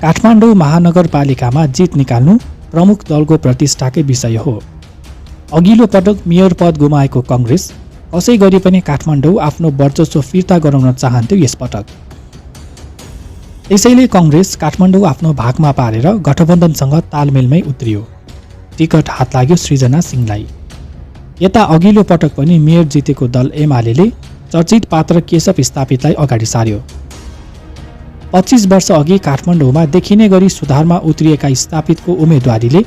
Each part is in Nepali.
काठमाडौँ महानगरपालिकामा जित निकाल्नु प्रमुख दलको प्रतिष्ठाकै विषय हो। अघिल्लो पटक मेयर पद गुमाएको कङ्ग्रेस कसै गरी पनि काठमाडौँ आफ्नो वर्चस्व फिर्ता गराउन चाहन्थ्यो यसपटक। त्यसैले कङ्ग्रेस काठमाडौँ आफ्नो भागमा पारेर गठबन्धनसँग तालमेलमै उत्रियो। टिकट हात लाग्यो सृजना सिंहलाई। यता अघिल्लो पटक पनि मेयर जितेको दल एमाले चर्चित पात्र केशव स्थापितलाई अगाडि सार्यो। 25 वर्ष अघि काठमाडौँमा देखिने गरी सुधारमा उत्रिएका स्थापितको उम्मेदवारीले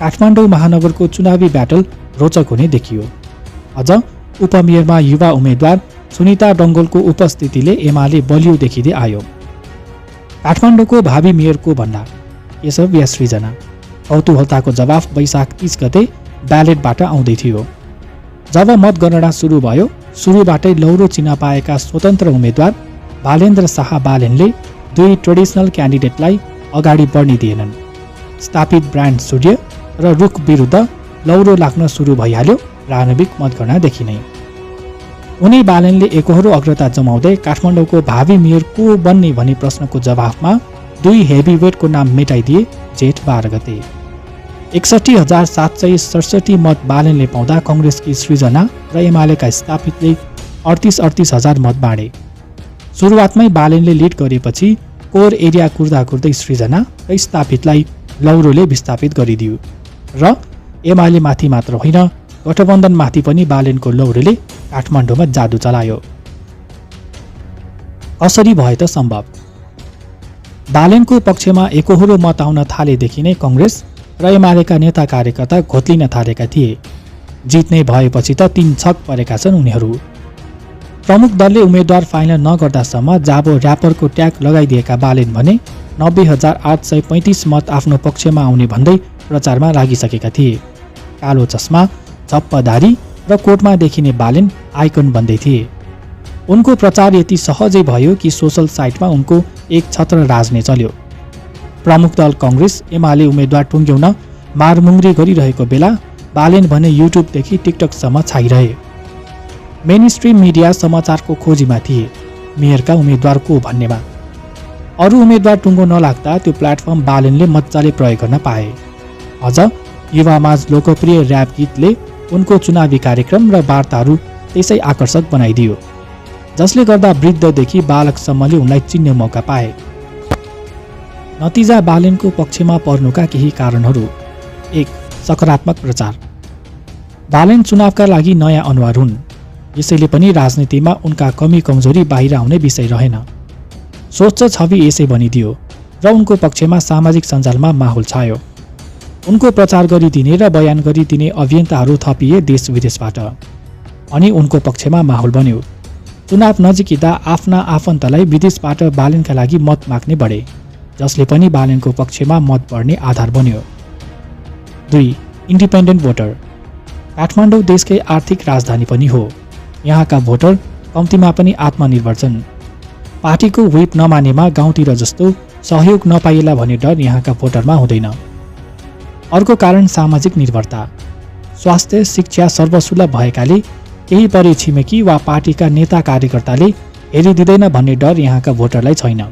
काठमाडौँ महानगरको चुनावी ब्याटल रोचक हुने देखियो। अझ उपमेयरमा युवा उम्मेद्वार सुनिता डङ्गोलको उपस्थितिले एमाले बलियो देखिँदै आयो। काठमाडौँको भावी मेयर को भन्दा केशव या सृजना? कौतूहलताको जवाफ वैशाख 30 गते ब्यालेटबाट आउँदै थियो। जब मतगणना सुरु भयो, सुरुबाटै लौरो चिन्ह पाएका स्वतन्त्र उम्मेद्वार बालेन्द्र शाह बालेनले दुई ट्रेडिसनल क्यान्डिडेटलाई अगाडि बढ्न दिएनन्। स्थापित ब्रान्ड सूर्य र रुख विरुद्ध लौरो लाग्न सुरु भइहाल्यो प्रारम्भिक मतगणनादेखि नै। उनी बालेनले एकहोरो अग्रता जमाउँदै काठमाडौँको भावी मेयर को बन्ने भनी प्रश्नको जवाफमा दुई हेभीवेटको नाम मेटाइदिए जेठ 12 गते। 61,767 मत बालेनले पाउँदा कङ्ग्रेसकी सृजना र एमालेका स्थापितले 38 हजार मत बाँडे। सुरुवातमै बालेनले लिड गरेपछि कोर एरिया कुर्दै सृजना र स्थापितलाई लौरोले विस्थापित गरिदियो र एमाले माथि मात्र होइन गठबन्धनमाथि पनि बालेनको लौरोले काठमाडौँमा जादु चलायो। कसरी भए त सम्भव? बालेनको पक्षमा एकहोरो मत आउन थालेदेखि नै कङ्ग्रेस र एमालेका नेता कार्यकर्ता घोत्लिन थालेका थिए। जित्ने भएपछि त 3 छक परेका छन् उनीहरू। प्रमुख दलले उम्मेद्वार फाइनल नगर्दासम्म जाबो र्यापरको ट्याग लगाइदिएका बालेन भने 90,835 मत आफ्नो पक्षमा आउने भन्दै प्रचारमा लागिसकेका थिए। कालो चस्मा, झप्पदारी र कोटमा देखिने बालेन आइकन बन्दै थिए। उनको प्रचार यति सहजै भयो कि सोसल साइटमा उनको एक छत्र राजने चल्यो। प्रमुख दल कङ्ग्रेस एमाले उम्मेद्वार टुङ्ग्याउन मारमुङ्ग्री गरिरहेको बेला बालेन भने युट्युबदेखि टिकटकसम्म छाइरहे। मेन स्ट्रिम मिडिया समाचारको खोजीमा थिए मेयरका उम्मेद्वार को भन्नेमा। अरू उम्मेद्वार टुङ्गो नलाग्दा त्यो प्लेटफर्म बालेनले मजाले प्रयोग गर्न पाए। अझ युवामाझ लोकप्रिय र्याप गीतले उनको चुनावी कार्यक्रम र वार्ताहरू त्यसै आकर्षक बनाइदियो, जसले गर्दा वृद्धदेखि बालकसम्मले उनलाई चिन्ने मौका पाए। नतिजा बालेनको पक्षमा पर्नुका केही कारणहरू। 1. सकारात्मक प्रचार। बालेन चुनावका लागि नयाँ अनुहार हुन्, यसैले पनि राजनीतिमा उनका कमी कमजोरी बाहिर आउने विषय रहेन। स्वच्छ छवि यसै बनिदियो र उनको पक्षमा सामाजिक सञ्जालमा माहौल छायो। उनको प्रचार गरिदिने र बयान गरिदिने अभियन्ताहरू थपिए देश विदेशबाट, अनि उनको पक्षमा माहौल बन्यो। चुनाव नजिकिँदा आफ्ना आफन्तलाई विदेशबाट बालेनका लागि मत माग्ने बढे, जसले पनि बालेनको पक्षमा मत बढ्ने आधार बन्यो। 2. Independent voter. काठमाडौँ देशकै आर्थिक राजधानी पनि हो। यहाँका भोटर कम्तीमा पनि आत्मनिर्भर छन्। पार्टीको व्हिप नमानेमा गाउँतिर जस्तो सहयोग नपाइएला भन्ने डर यहाँका भोटरमा हुँदैन। अर्को कारण सामाजिक निर्भरता। स्वास्थ्य शिक्षा सर्वसुलभ भएकाले केही परे छिमेकी वा पार्टीका नेता कार्यकर्ताले हेरिदिँदैन भन्ने डर यहाँका भोटरलाई छैन।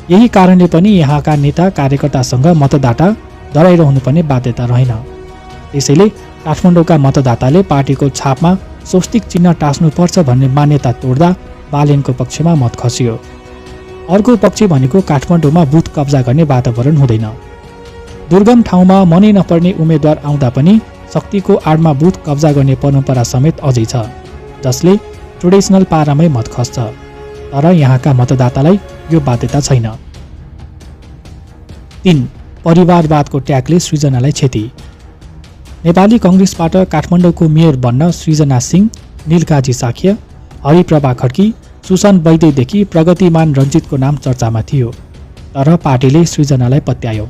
यही कारणले पनि यहाँका नेता कार्यकर्तासँग मतदाता डराइरहनुपर्ने बाध्यता रहेन। त्यसैले काठमाडौँका मतदाताले पार्टीको छापमा स्वस्तिक चिन्ह टाँस्नुपर्छ भन्ने मान्यता तोड्दा बालेनको पक्षमा मत खस्यो। अर्को पक्ष भनेको काठमाडौँमा बुथ कब्जा गर्ने वातावरण हुँदैन। दुर्गम ठाउँमा मनै नपर्ने उम्मेद्वार आउँदा पनि शक्तिको आडमा बुथ कब्जा गर्ने परम्परा समेत अझै छ, जसले ट्रेडिसनल पारामै मत खस्छ। तर यहाँका मतदातालाई यो बाध्यता छैन। 3. परिवारवादको ट्यागले सृजनालाई क्षति। नेपाली कङ्ग्रेसबाट काठमाडौँको मेयर बन्न सृजना सिंह, नीलकाजी साख्य, हरिप्रभा खड्की, सुसन वैद्यदेखि प्रगतिमान रञ्जितको नाम चर्चामा थियो। तर पार्टीले सृजनालाई पत्यायो।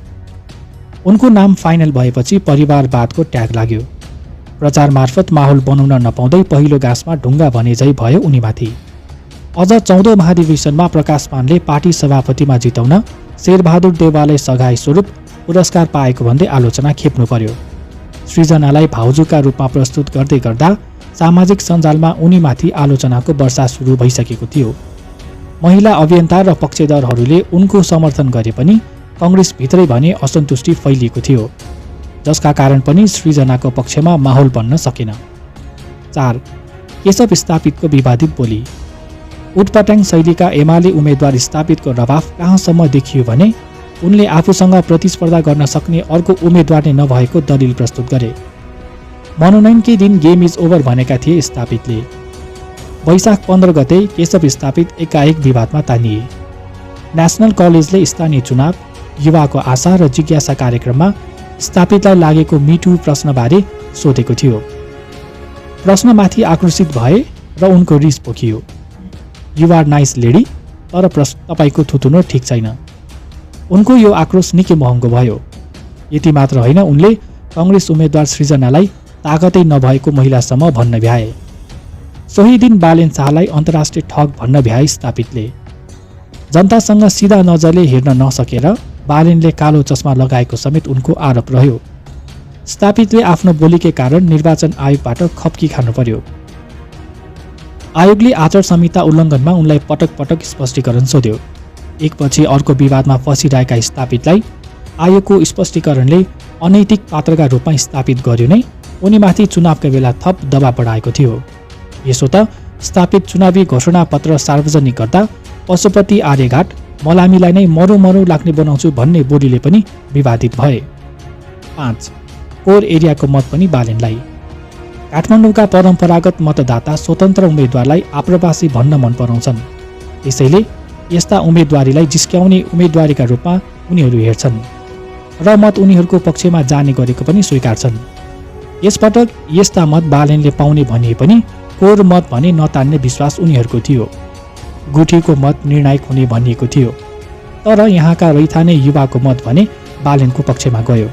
उनको नाम फाइनल भएपछि परिवारवादको ट्याग लाग्यो। प्रचार मार्फत माहौल बनाउन नपाउँदै पहिलो गाँसमा ढुङ्गा भनेझै भयो उनीमाथि। अझ 14औं महाधिवेशनमा प्रकाश पानले पार्टी सभापतिमा जिताउन शेरबहादुर देउवालाई सघाई स्वरूप पुरस्कार पाएको भन्दै आलोचना खेप्नु पर्यो। सृजनालाई भाउजूका रूपमा प्रस्तुत गर्दै गर्दा सामाजिक सञ्जालमा उनीमाथि आलोचनाको वर्षा सुरु भइसकेको थियो। महिला अभियन्ता र पक्षधरहरूले उनको समर्थन गरे पनि कङ्ग्रेसभित्रै भने असन्तुष्टि फैलिएको थियो, जसका कारण पनि सृजनाको पक्षमा माहौल बन्न सकेन। 4. केशव स्थापितको विवादित बोली। उटपटाङ शैलीका एमाले उम्मेद्वार स्थापितको दबाव कहाँसम्म देखियो भने उनले आफूसँग प्रतिस्पर्धा गर्न सक्ने अर्को उम्मेद्वार नै नभएको दलिल प्रस्तुत गरे। मनोनयनकै दिन गेम इज ओभर भनेका थिए स्थापितले। वैशाख 15 गते केशव स्थापित एकाएक विवादमा तानिए। नेसनल कलेजले स्थानीय चुनाव, युवाको आशा र जिज्ञासा कार्यक्रममा स्थापितलाई लागेको मिटु प्रश्नबारे सोधेको थियो। प्रश्नमाथि आकर्षित भए र उनको रिस पोखियो। यु आर नाइस लेडी, तर तपाईँको थुतुनो ठिक छैन। उनको यो आक्रोश निकै महँगो भयो। यति मात्र होइन, उनले कङ्ग्रेस उम्मेद्वार सृजनालाई तागतै नभएको महिलासम्म भन्न भ्याए। सोही दिन बालेन शाहलाई अन्तर्राष्ट्रिय ठग भन्न भ्याए स्थापितले। जनतासँग सिधा नजरले हेर्न नसकेर बालेनले कालो चस्मा लगाएको समेत उनको आरोप रह्यो। स्थापितले आफ्नो बोलीकै कारण निर्वाचन आयोगबाट खप्की खानु पर्यो। आयोगले आचार संहिता उल्लङ्घनमा उनलाई पटक पटक स्पष्टीकरण सोध्यो। एकपछि अर्को विवादमा फसिरहेका स्थापितलाई आयोगको स्पष्टीकरणले अनैतिक पात्रका रूपमा स्थापित गर्यो नै उनीमाथि चुनावका बेला थप दबाव बढाएको थियो। यसो त स्थापित चुनावी घोषणापत्र सार्वजनिक गर्दा पशुपति आर्यघाट मलामीलाई नै मरौ लाग्ने बनाउँछु भन्ने बोलीले पनि विवादित भए। 5. कोर एरियाको मत पनि बालेनलाई। काठमाडौँका परम्परागत मतदाता स्वतन्त्र उम्मेद्वारलाई आप्रवासी भन्न मन पराउँछन्। त्यसैले यस्ता उम्मेदवारीलाई जिस्क्याउने उम्मेदवारीका रूपमा उनीहरू हेर्छन् र मत उनीहरूको पक्षमा जाने गरेको पनि स्वीकार्छन्। यसपटक यस्ता मत बालेनले पाउने भनिए पनि कोर मत भने नतान्ने विश्वास उनीहरूको थियो। गुठीको मत निर्णायक हुने भनिएको थियो, तर यहाँका रैथाने युवाको मत भने बालेनको पक्षमा गयो।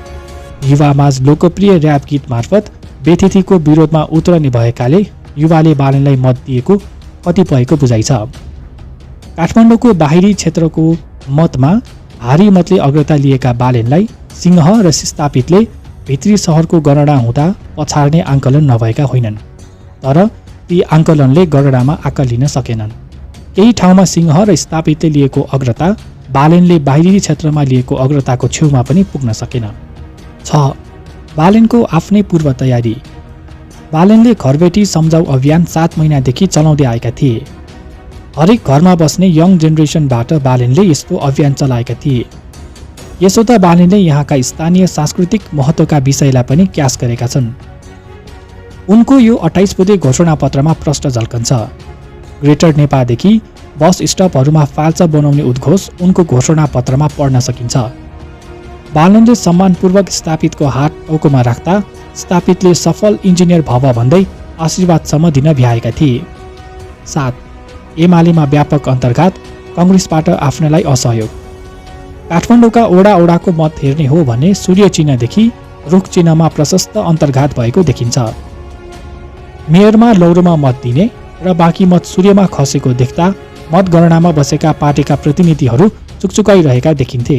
युवामाझ लोकप्रिय र्याप गीत मार्फत बेथितिको विरोधमा उत्रने भएकाले युवाले बालेनलाई मत दिएको कतिपयको बुझाइ छ। काठमाडौँको बाहिरी क्षेत्रको मतमा भारी मतले अग्रता लिएका बालेनलाई सिंह र स्थापितले भित्री सहरको गणना हुँदा पछाड्ने आङ्कलन नभएका होइनन्, तर ती आङ्कलनले गणनामा आँका लिन सकेनन्। केही ठाउँमा सिंह र स्थापितले लिएको अग्रता बालेनले बाहिरी क्षेत्रमा लिएको अग्रताको छेउमा पनि पुग्न सकेन। 6. बालेनको आफ्नै पूर्व तयारी। बालेनले घरबेटी सम्झाउ अभियान 7 महिनादेखि चलाउँदै आएका थिए। हरेक घरमा बस्ने यङ जेनेरेसनबाट बालेनले यस्तो अभियान चलाएका थिए। यसो त बालेनले यहाँका स्थानीय सांस्कृतिक महत्त्वका विषयलाई पनि क्यास गरेका छन्। उनको यो 28 बुँदे घोषणापत्रमा प्रष्ट झल्कन्छ। ग्रेटर नेपालदेखि बस स्टपहरूमा फाल्चा बनाउने उद्घोष उनको घोषणापत्रमा पढ्न सकिन्छ। बालेनले सम्मानपूर्वक स्थापितको हात टाउकोमा राख्दा स्थापितले सफल इन्जिनियर भव भन्दै आशीर्वादसम्म दिन भ्याएका थिए। 7. एमालेमा व्यापक अन्तर्घात, कङ्ग्रेसबाट आफ्नैलाई असहयोग। काठमाडौँका ओडाको मत हेर्ने हो भने सूर्य चिन्हदेखि रुख चिन्हमा प्रशस्त अन्तर्घात भएको देखिन्छ। मेयरमा लौरोमा मत दिने र बाँकी मत सूर्यमा खसेको देख्दा मतगणनामा बसेका पार्टीका प्रतिनिधिहरू चुकचुकाइरहेका देखिन्थे।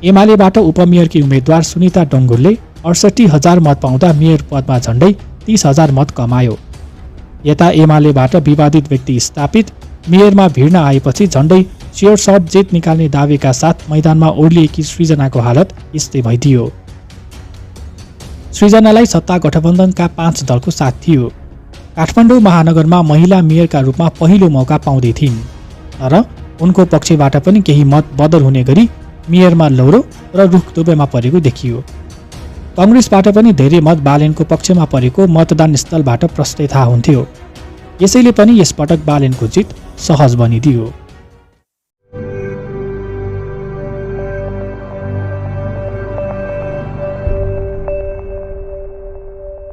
एमालेबाट उपमेयरकी उम्मेद्वार सुनिता डङ्गुलले 68,000 मत पाउँदा मेयर पदमा झण्डै 30,000 मत कमायो। यता एमालेबाट विवादित व्यक्ति स्थापित मेयरमा भिड्न आएपछि झण्डै स्योर सर्ट जित निकाल्ने दावेका साथ मैदानमा ओर्लिएकी सृजनाको हालत यस्तै भइदियो। सृजनालाई सत्ता गठबन्धनका 5 दलको साथ थियो। काठमाडौँ महानगरमा महिला मेयरका रूपमा पहिलो मौका पाउँदै थिइन्, तर उनको पक्षबाट पनि केही मत बदर हुने गरी मेयरमा लौरो र रुख दुवैमा परेको देखियो। कङ्ग्रेसबाट पनि धेरै मत बालेनको पक्षमा परेको मतदान स्थलबाट प्रष्टै थाहा हुन्थ्यो। यसैले पनि यसपटक बालेनको जित सहज बनिदियो।